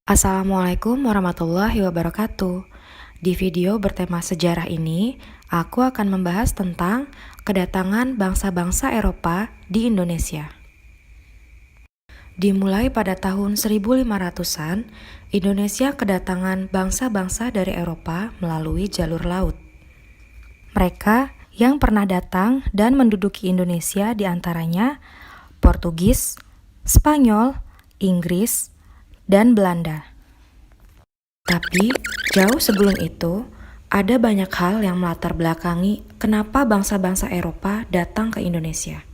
Assalamualaikum warahmatullahi wabarakatuh. Di video bertema sejarah ini, aku akan membahas tentang kedatangan bangsa-bangsa Eropa di Indonesia. Dimulai pada tahun 1500-an, Indonesia kedatangan bangsa-bangsa dari Eropa melalui jalur laut. Mereka yang pernah datang dan menduduki Indonesia diantaranya Portugis, Spanyol, Inggris, dan Belanda. Tapi jauh sebelum itu, ada banyak hal yang melatar belakangi kenapa bangsa-bangsa Eropa datang ke Indonesia.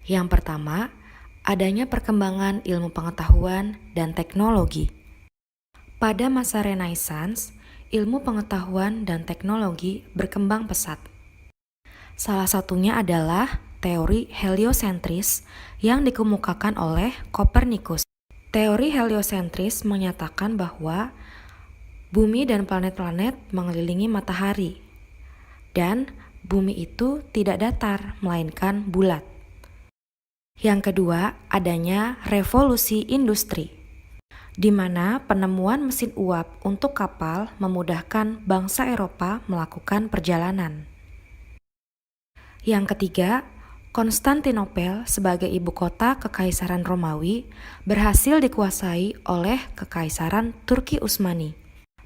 Yang pertama, adanya perkembangan ilmu pengetahuan dan teknologi. Pada masa Renaissance, ilmu pengetahuan dan teknologi berkembang pesat. Salah satunya adalah teori heliosentris yang dikemukakan oleh Kopernikus. Teori heliosentris menyatakan bahwa bumi dan planet-planet mengelilingi matahari, dan bumi itu tidak datar, melainkan bulat. Yang kedua, adanya revolusi industri, di mana penemuan mesin uap untuk kapal memudahkan bangsa Eropa melakukan perjalanan. Yang ketiga, Konstantinopel sebagai ibu kota Kekaisaran Romawi berhasil dikuasai oleh Kekaisaran Turki Utsmani.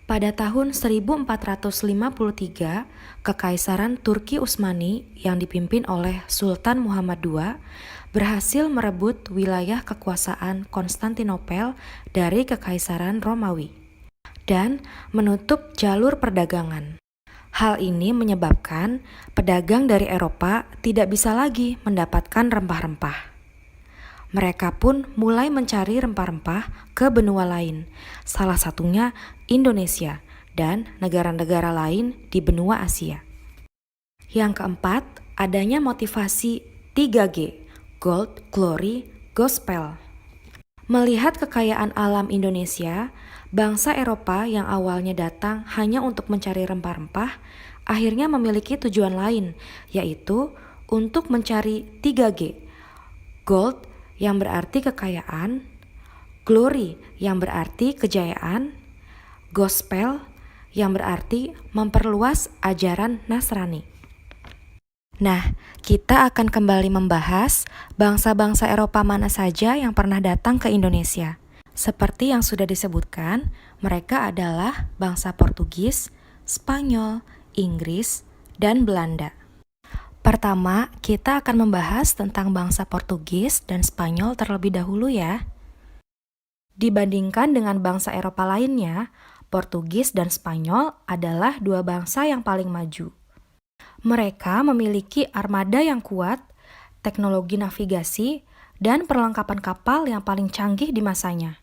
Pada tahun 1453, Kekaisaran Turki Utsmani yang dipimpin oleh Sultan Muhammad II berhasil merebut wilayah kekuasaan Konstantinopel dari Kekaisaran Romawi dan menutup jalur perdagangan. Hal ini menyebabkan pedagang dari Eropa tidak bisa lagi mendapatkan rempah-rempah. Mereka pun mulai mencari rempah-rempah ke benua lain, salah satunya Indonesia dan negara-negara lain di benua Asia. Yang keempat, adanya motivasi 3G, Gold, Glory, Gospel. Melihat kekayaan alam Indonesia, bangsa Eropa yang awalnya datang hanya untuk mencari rempah-rempah, akhirnya memiliki tujuan lain, yaitu untuk mencari 3G. Gold yang berarti kekayaan, Glory yang berarti kejayaan, Gospel yang berarti memperluas ajaran Nasrani. Nah, kita akan kembali membahas bangsa-bangsa Eropa mana saja yang pernah datang ke Indonesia. Seperti yang sudah disebutkan, mereka adalah bangsa Portugis, Spanyol, Inggris, dan Belanda. Pertama, kita akan membahas tentang bangsa Portugis dan Spanyol terlebih dahulu ya. Dibandingkan dengan bangsa Eropa lainnya, Portugis dan Spanyol adalah dua bangsa yang paling maju. Mereka memiliki armada yang kuat, teknologi navigasi, dan perlengkapan kapal yang paling canggih di masanya.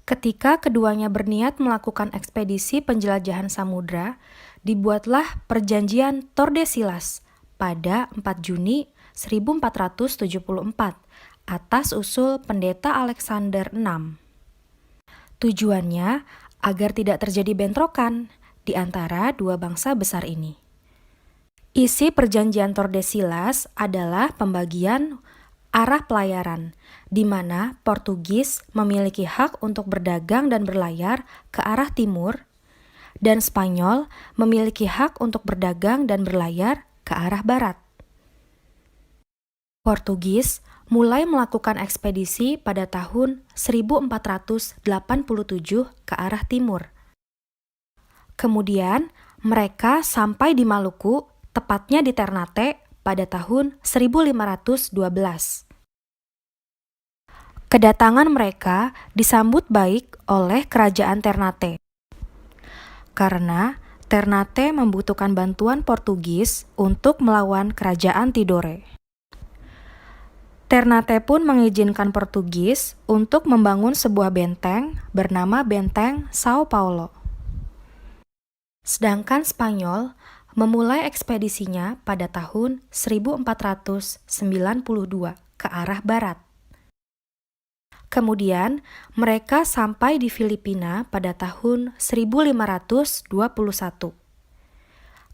Ketika keduanya berniat melakukan ekspedisi penjelajahan samudra, dibuatlah perjanjian Tordesillas pada 4 Juni 1474 atas usul pendeta Alexander VI. Tujuannya agar tidak terjadi bentrokan di antara dua bangsa besar ini. Isi perjanjian Tordesillas adalah pembagian arah pelayaran, di mana Portugis memiliki hak untuk berdagang dan berlayar ke arah timur, dan Spanyol memiliki hak untuk berdagang dan berlayar ke arah barat. Portugis mulai melakukan ekspedisi pada tahun 1487 ke arah timur. Kemudian, mereka sampai di Maluku, tepatnya di Ternate, pada tahun 1512. Kedatangan mereka disambut baik oleh kerajaan Ternate, karena Ternate membutuhkan bantuan Portugis untuk melawan kerajaan Tidore. Ternate pun mengizinkan Portugis untuk membangun sebuah benteng bernama Benteng Sao Paulo. Sedangkan Spanyol memulai ekspedisinya pada tahun 1492 ke arah barat. Kemudian, mereka sampai di Filipina pada tahun 1521.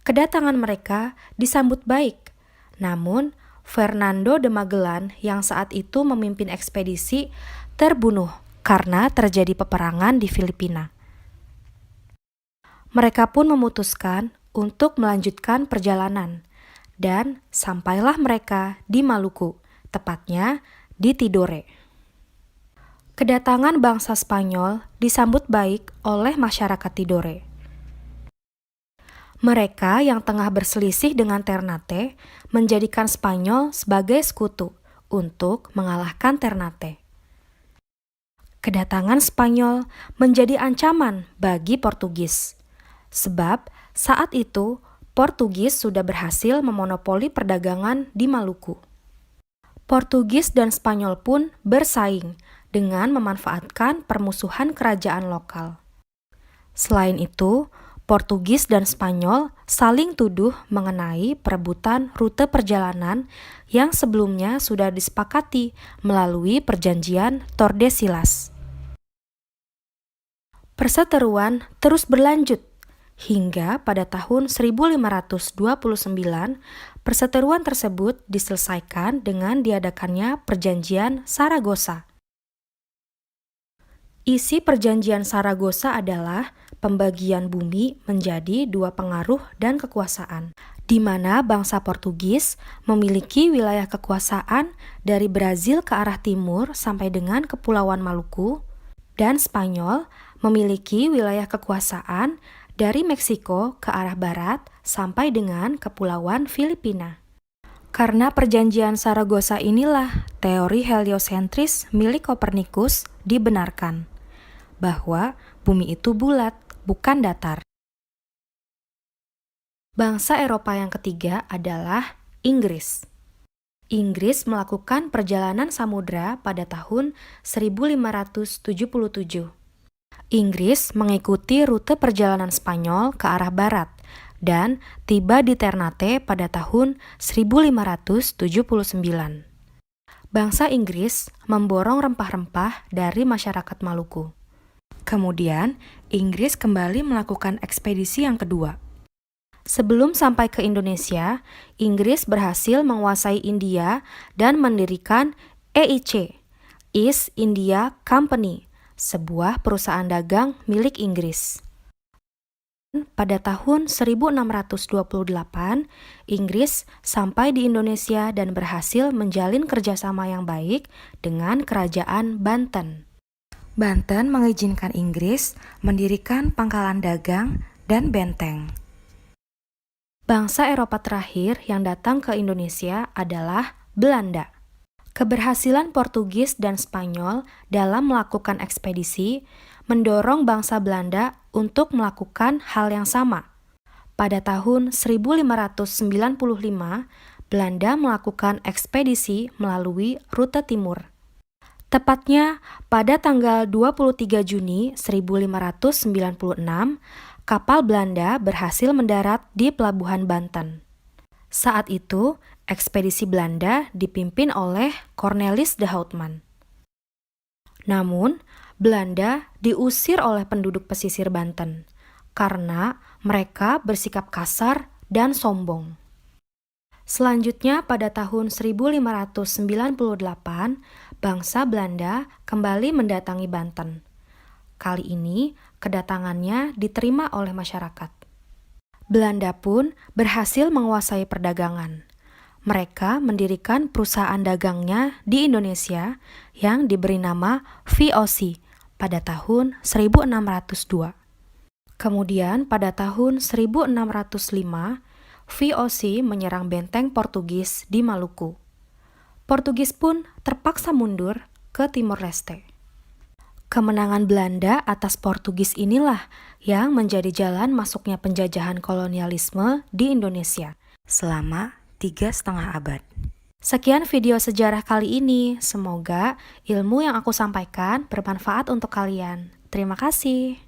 Kedatangan mereka disambut baik, namun Fernando de Magellan yang saat itu memimpin ekspedisi terbunuh karena terjadi peperangan di Filipina. Mereka pun memutuskan untuk melanjutkan perjalanan, dan sampailah mereka di Maluku, tepatnya di Tidore. Kedatangan bangsa Spanyol disambut baik oleh masyarakat Tidore. Mereka yang tengah berselisih dengan Ternate menjadikan Spanyol sebagai sekutu untuk mengalahkan Ternate. Kedatangan Spanyol menjadi ancaman bagi Portugis. Sebab saat itu Portugis sudah berhasil memonopoli perdagangan di Maluku. Portugis dan Spanyol pun bersaing dengan memanfaatkan permusuhan kerajaan lokal. Selain itu, Portugis dan Spanyol saling tuduh mengenai perebutan rute perjalanan yang sebelumnya sudah disepakati melalui perjanjian Tordesillas. Perseteruan terus berlanjut hingga pada tahun 1529 perseteruan tersebut diselesaikan dengan diadakannya Perjanjian Saragossa. Isi Perjanjian Saragossa adalah pembagian bumi menjadi dua pengaruh dan kekuasaan, di mana bangsa Portugis memiliki wilayah kekuasaan dari Brazil ke arah timur sampai dengan Kepulauan Maluku, dan Spanyol memiliki wilayah kekuasaan dari Meksiko ke arah barat sampai dengan Kepulauan Filipina. Karena perjanjian Saragossa inilah teori heliosentris milik Kopernikus dibenarkan, bahwa bumi itu bulat, bukan datar. Bangsa Eropa yang ketiga adalah Inggris. Inggris melakukan perjalanan samudra pada tahun 1577. Inggris mengikuti rute perjalanan Spanyol ke arah barat dan tiba di Ternate pada tahun 1579. Bangsa Inggris memborong rempah-rempah dari masyarakat Maluku. Kemudian, Inggris kembali melakukan ekspedisi yang kedua. Sebelum sampai ke Indonesia, Inggris berhasil menguasai India dan mendirikan EIC, East India Company, sebuah perusahaan dagang milik Inggris. Pada tahun 1628, Inggris sampai di Indonesia dan berhasil menjalin kerjasama yang baik dengan Kerajaan Banten. Banten mengizinkan Inggris mendirikan pangkalan dagang dan benteng. Bangsa Eropa terakhir yang datang ke Indonesia adalah Belanda. Keberhasilan Portugis dan Spanyol dalam melakukan ekspedisi mendorong bangsa Belanda untuk melakukan hal yang sama. Pada tahun 1595, Belanda melakukan ekspedisi melalui rute timur. Tepatnya pada tanggal 23 Juni 1596, kapal Belanda berhasil mendarat di Pelabuhan Banten. Saat itu, ekspedisi Belanda dipimpin oleh Cornelis de Houtman. Namun, Belanda diusir oleh penduduk pesisir Banten karena mereka bersikap kasar dan sombong. Selanjutnya pada tahun 1598, bangsa Belanda kembali mendatangi Banten. Kali ini, kedatangannya diterima oleh masyarakat. Belanda pun berhasil menguasai perdagangan. Mereka mendirikan perusahaan dagangnya di Indonesia yang diberi nama VOC pada tahun 1602. Kemudian pada tahun 1605, VOC menyerang benteng Portugis di Maluku. Portugis pun terpaksa mundur ke Timor Leste. Kemenangan Belanda atas Portugis inilah yang menjadi jalan masuknya penjajahan kolonialisme di Indonesia selama 3,5 abad. Sekian video sejarah kali ini. Semoga ilmu yang aku sampaikan bermanfaat untuk kalian. Terima kasih.